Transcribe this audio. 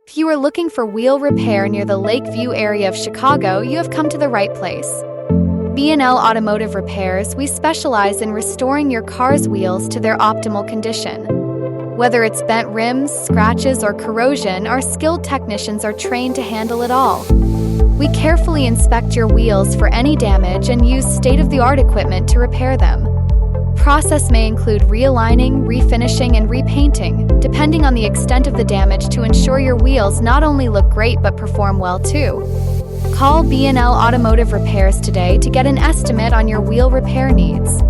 If you are looking for wheel repair near the Lakeview area of Chicago, you have come to the right place. B&L Automotive Repairs, we specialize in restoring your car's wheels to their optimal condition. Whether it's bent rims, scratches, or corrosion, our skilled technicians are trained to handle it all. We carefully inspect your wheels for any damage and use state-of-the-art equipment to repair them. Process may include realigning, refinishing, and repainting, depending on the extent of the damage, to ensure your wheels not only look great but perform well too. Call B&L Automotive Repairs today to get an estimate on your wheel repair needs.